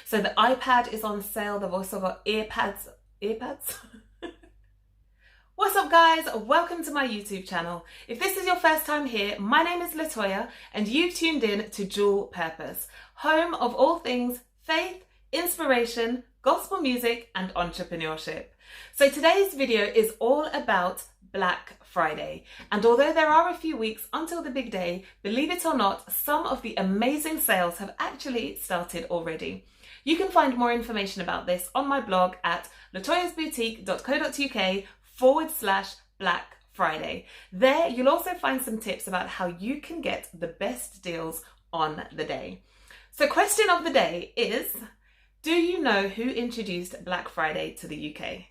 So the iPad is on sale. They've also got earpads. What's up guys? Welcome to my YouTube channel. If this is your first time here, my name is Latoya and you've tuned in to Dual Purpose, home of all things faith, inspiration, gospel music and entrepreneurship. So today's video is all about Black Friday, and although there are a few weeks until the big day, believe it or not, some of the amazing sales have actually started already. You can find more information about this on my blog at latoyasboutique.co.uk/Black Friday. There you'll also find some tips about how you can get the best deals on the day. So question of the day is, do you know who introduced Black Friday to the UK?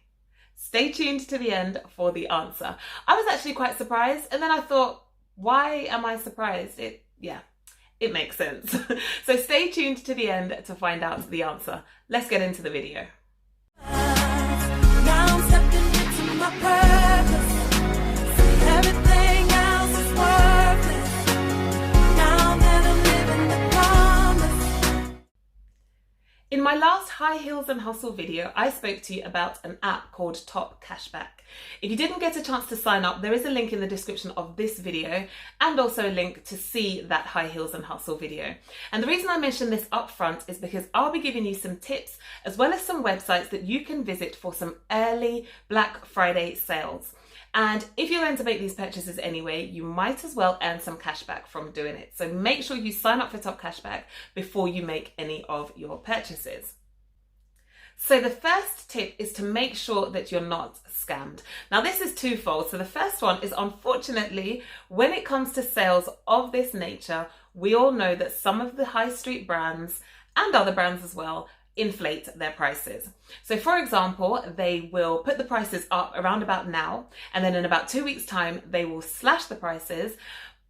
Stay tuned to the end for the answer. I was actually quite surprised, and then I thought, why am I surprised? It makes sense. So stay tuned to the end to find out the answer. Let's get into the video. Now I'm stepping into my purpose. Everything else is worthless. Now that I'm living the promise. In my last High Heels and Hustle video, I spoke to you about an app called Top Cashback. If you didn't get a chance to sign up, there is a link in the description of this video and also a link to see that High Heels and Hustle video. And the reason I mention this up front is because I'll be giving you some tips as well as some websites that you can visit for some early Black Friday sales. And if you're going to make these purchases anyway, you might as well earn some cashback from doing it. So make sure you sign up for Top Cashback before you make any of your purchases. So the first tip is to make sure that you're not scammed. Now this is twofold. So the first one is, unfortunately, when it comes to sales of this nature, we all know that some of the high street brands and other brands as well inflate their prices. So for example, they will put the prices up around about now, and then in about 2 weeks time, they will slash the prices.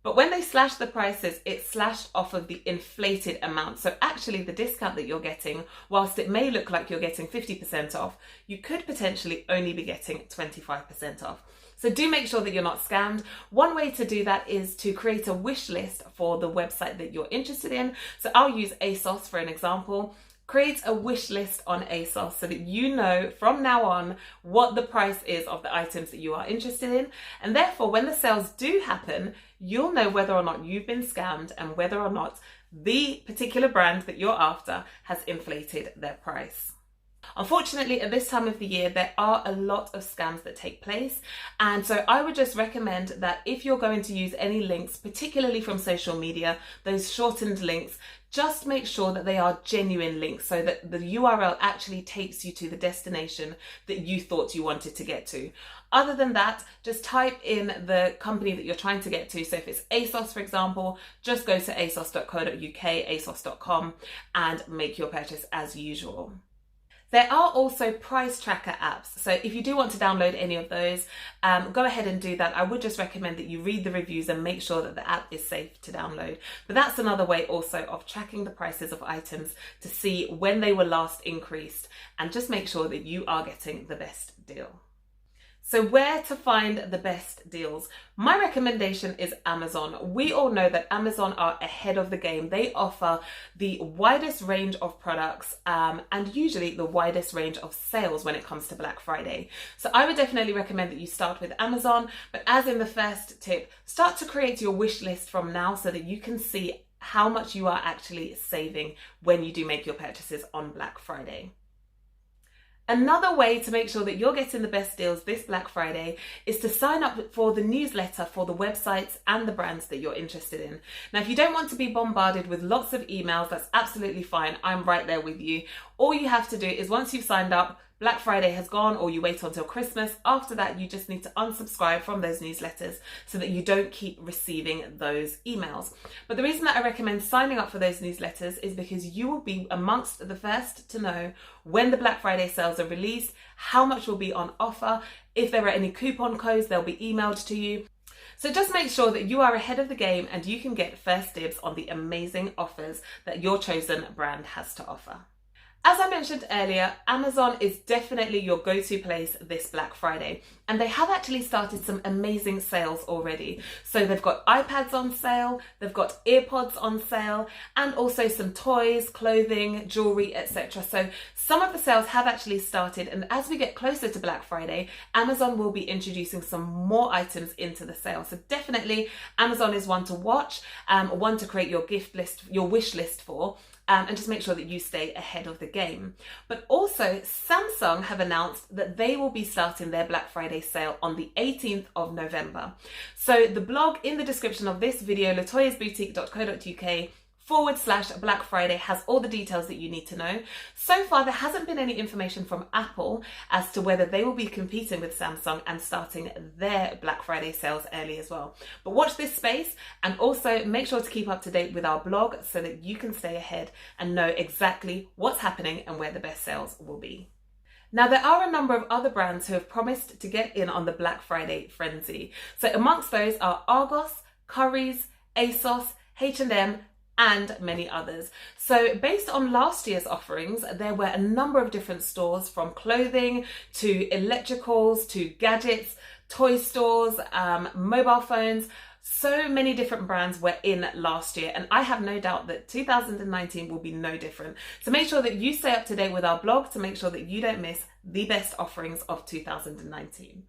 But when they slash the prices, it's slashed off of the inflated amount. So actually the discount that you're getting, whilst it may look like you're getting 50% off, you could potentially only be getting 25% off. So do make sure that you're not scammed. One way to do that is to create a wish list for the website that you're interested in. So I'll use ASOS for an example. Create a wish list on ASOS so that you know from now on what the price is of the items that you are interested in. And therefore, when the sales do happen, you'll know whether or not you've been scammed and whether or not the particular brand that you're after has inflated their price. Unfortunately, at this time of the year, there are a lot of scams that take place. And so I would just recommend that if you're going to use any links, particularly from social media, those shortened links, just make sure that they are genuine links so that the URL actually takes you to the destination that you thought you wanted to get to. Other than that, just type in the company that you're trying to get to. So if it's ASOS, for example, just go to asos.co.uk, asos.com and make your purchase as usual. There are also price tracker apps. So if you do want to download any of those, go ahead and do that. I would just recommend that you read the reviews and make sure that the app is safe to download. But that's another way also of tracking the prices of items to see when they were last increased, and just make sure that you are getting the best deal. So where to find the best deals? My recommendation is Amazon. We all know that Amazon are ahead of the game. They offer the widest range of products and usually the widest range of sales when it comes to Black Friday. So I would definitely recommend that you start with Amazon. But as in the first tip, start to create your wish list from now so that you can see how much you are actually saving when you do make your purchases on Black Friday. Another way to make sure that you're getting the best deals this Black Friday is to sign up for the newsletter for the websites and the brands that you're interested in. Now, if you don't want to be bombarded with lots of emails, that's absolutely fine. I'm right there with you. All you have to do is, once you've signed up, Black Friday has gone, or you wait until Christmas. After that, you just need to unsubscribe from those newsletters so that you don't keep receiving those emails. But the reason that I recommend signing up for those newsletters is because you will be amongst the first to know when the Black Friday sales are released, how much will be on offer. If there are any coupon codes, they'll be emailed to you. So just make sure that you are ahead of the game and you can get first dibs on the amazing offers that your chosen brand has to offer. As I mentioned earlier, Amazon is definitely your go-to place this Black Friday, and they have actually started some amazing sales already. So they've got iPads on sale, they've got earpods on sale, and also some toys, clothing, jewelry, etc. So some of the sales have actually started, and as we get closer to Black Friday, Amazon will be introducing some more items into the sale. So definitely Amazon is one to watch, one to create your gift list, your wish list for. And just make sure that you stay ahead of the game. But also, Samsung have announced that they will be starting their Black Friday sale on the 18th of November. So the blog in the description of this video, latoyasboutique.co.uk/Black Friday, has all the details that you need to know. So far, there hasn't been any information from Apple as to whether they will be competing with Samsung and starting their Black Friday sales early as well. But watch this space, and also make sure to keep up to date with our blog so that you can stay ahead and know exactly what's happening and where the best sales will be. Now, there are a number of other brands who have promised to get in on the Black Friday frenzy. So amongst those are Argos, Currys, ASOS, H&M, and many others. So based on last year's offerings, there were a number of different stores, from clothing to electricals to gadgets, toy stores, mobile phones. So many different brands were in last year, and I have no doubt that 2019 will be no different. So make sure that you stay up to date with our blog to make sure that you don't miss the best offerings of 2019.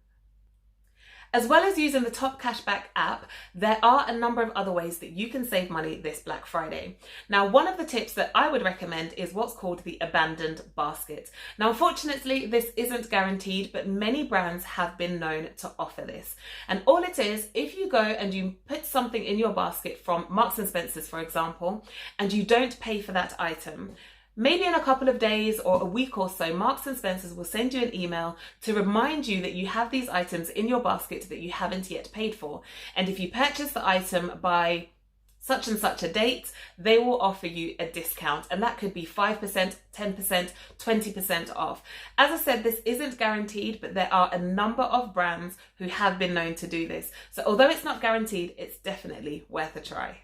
As well as using the Top Cashback app, there are a number of other ways that you can save money this Black Friday. Now, one of the tips that I would recommend is what's called the abandoned basket. Now, unfortunately, this isn't guaranteed, but many brands have been known to offer this. And all it is, if you go and you put something in your basket from Marks and Spencer's, for example, and you don't pay for that item, maybe in a couple of days or a week or so, Marks and Spencer's will send you an email to remind you that you have these items in your basket that you haven't yet paid for. And if you purchase the item by such and such a date, they will offer you a discount, and that could be 5%, 10%, 20% off. As I said, this isn't guaranteed, but there are a number of brands who have been known to do this. So although it's not guaranteed, it's definitely worth a try.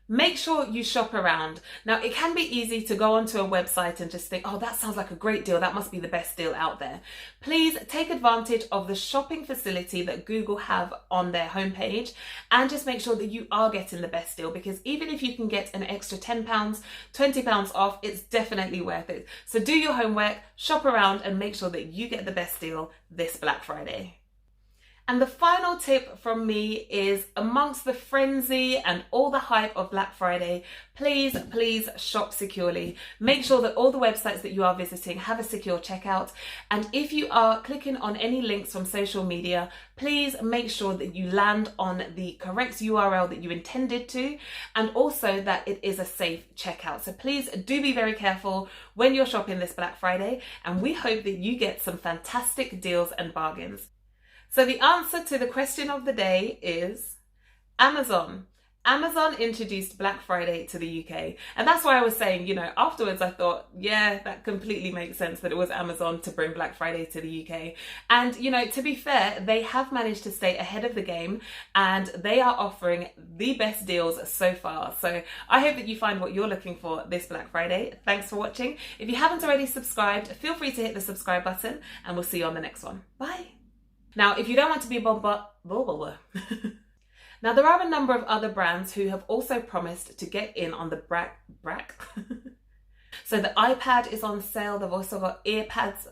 Make sure you shop around. Now, it can be easy to go onto a website and just think, oh, that sounds like a great deal. That must be the best deal out there. Please take advantage of the shopping facility that Google have on their homepage, and just make sure that you are getting the best deal, because even if you can get an extra £10, £20 off, it's definitely worth it. So do your homework, shop around, and make sure that you get the best deal this Black Friday. And the final tip from me is, amongst the frenzy and all the hype of Black Friday, please shop securely. Make sure that all the websites that you are visiting have a secure checkout. And if you are clicking on any links from social media, please make sure that you land on the correct URL that you intended to, and also that it is a safe checkout. So please do be very careful when you're shopping this Black Friday, and we hope that you get some fantastic deals and bargains. So the answer to the question of the day is Amazon. Amazon introduced Black Friday to the UK. And that's why I was saying, afterwards I thought, yeah, that completely makes sense that it was Amazon to bring Black Friday to the UK. And, to be fair, they have managed to stay ahead of the game, and they are offering the best deals so far. So I hope that you find what you're looking for this Black Friday. Thanks for watching. If you haven't already subscribed, feel free to hit the subscribe button, and we'll see you on the next one. Bye. Now, if you don't want to be Now, there are a number of other brands who have also promised to get in on the So the iPad is on sale. They've also got earpads.